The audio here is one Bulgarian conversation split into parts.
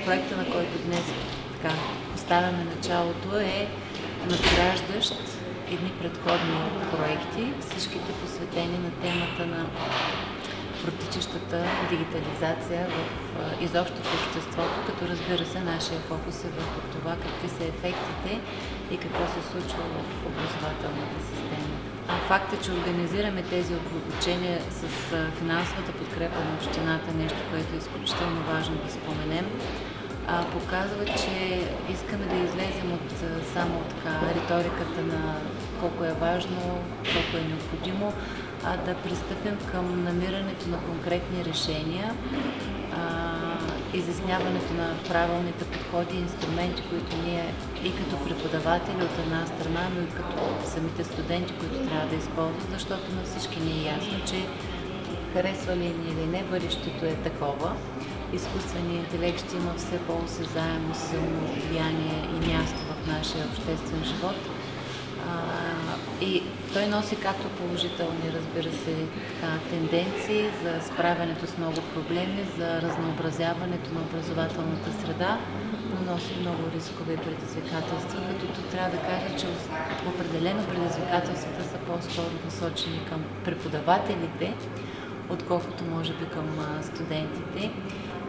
Проекта, на който днес поставяме началото, е надграждащ едни предходни проекти, всичките посветени на темата на протичащата дигитализация изобщо в обществото, като разбира се, нашия фокус е върху това какви са ефектите и какво се случва в образователната система. Факт е, че организираме тези обучения с финансовата подкрепа на общината, нещо, което е изключително важно да споменем, показва, че искаме да излезем от само риториката на колко е важно, колко е необходимо, да пристъпим към намирането на конкретни решения, изясняването на правилните подходи и инструменти, които ние и като преподаватели от една страна, но и като самите студенти, които трябва да използват, защото на всички ни е ясно, че харесва ли ни или не, бъдещето е такова. Изкуственият интелект ще има все по-осезаемо силно влияние и място в нашия обществен живот. И той носи както положителни, разбира се, тенденции за справянето с много проблеми, за разнообразяването на образователната среда, но носи много рискове и предизвикателства, като тук трябва да кажа, че определено предизвикателствата са по-скоро насочени към преподавателите, отколкото може би към студентите.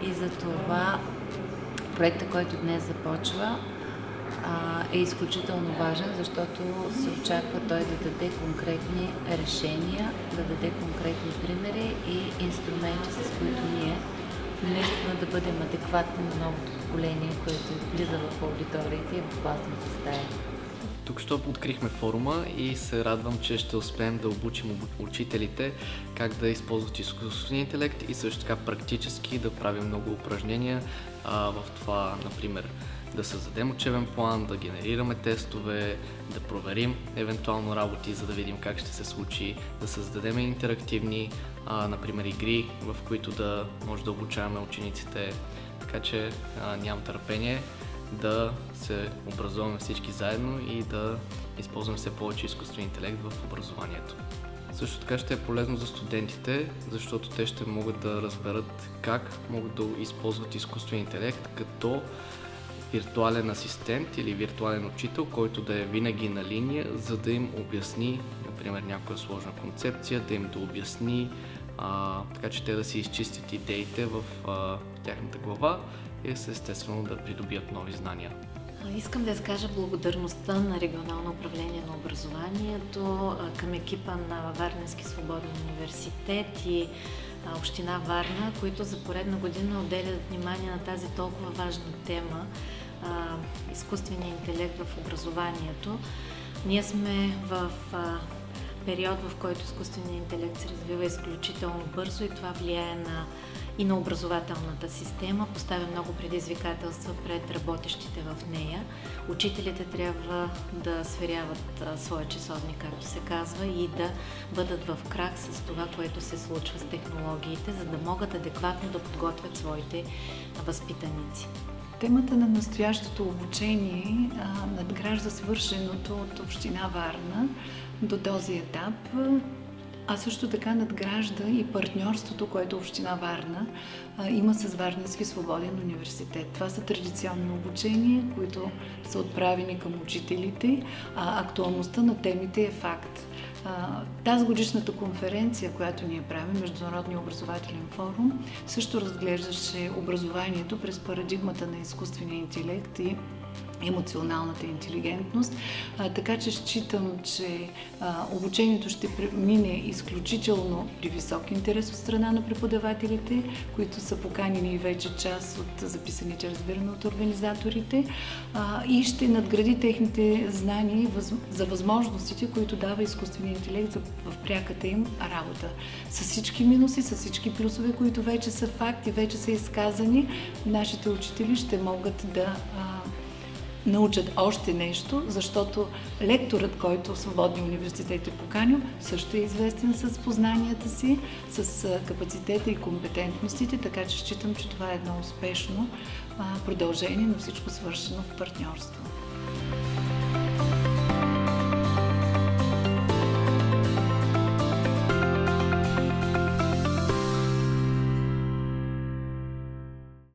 И за това проектът, който днес започва, е изключително важен, защото се очаква той да даде конкретни решения, да даде конкретни примери и инструменти, с които ние наистина да бъдем адекватни на новото поколение, което влиза в аудиториите и в класните стаи. Тук що открихме форума и се радвам, че ще успеем да обучим учителите как да използват изкуствения интелект и също така практически да правим много упражнения в това, например, да създадем учебен план, да генерираме тестове, да проверим евентуално работи, за да видим как ще се случи, да създадем интерактивни, например, игри, в които да може да обучаваме учениците, така че нямам търпение да се образуваме всички заедно и да използваме все повече изкуствен интелект в образованието. Също така ще е полезно за студентите, защото те ще могат да разберат как могат да използват изкуствен интелект като виртуален асистент или виртуален учител, който да е винаги на линия, за да им обясни, например, някоя сложна концепция, да им да обясни, така че те да си изчистят идеите в тяхната глава и естествено да придобият нови знания. Искам да изкажа благодарността на Регионално управление на образованието към екипа на Варненски свободен университет и Община Варна, които за поредна година отделят внимание на тази толкова важна тема – изкуствения интелект в образованието. Ние сме в период, в който изкуственият интелект се развива изключително бързо и това влияе и на образователната система, поставя много предизвикателства пред работещите в нея. Учителите трябва да сверяват своя часовник, както се казва, и да бъдат в крак с това, което се случва с технологиите, за да могат адекватно да подготвят своите възпитаници. Темата на настоящото обучение надгражда свършеното от Община Варна до този етап, а също така надгражда и партньорството, което Община Варна има с Варненски свободен университет. Това са традиционни обучения, които са отправени към учителите, а актуалността на темите е факт. Тази годишната конференция, която ние правим, Международния образователен форум, също разглеждаше образованието през парадигмата на изкуствения интелект и емоционалната интелигентност, така че считам, че обучението ще мине изключително при висок интерес от страна на преподавателите, които са поканени и вече част от записаните разбиране от организаторите, и ще надгради техните знания за възможностите, които дава изкуственият интелект в пряката им работа. С всички минуси, с всички плюсове, които вече са факт и вече са изказани, нашите учители ще могат да научат още нещо, защото лекторът, който в Свободния университет е поканил, също е известен с познанията си, с капацитета и компетентностите, така че считам, че това е едно успешно продължение на всичко свършено в партньорство.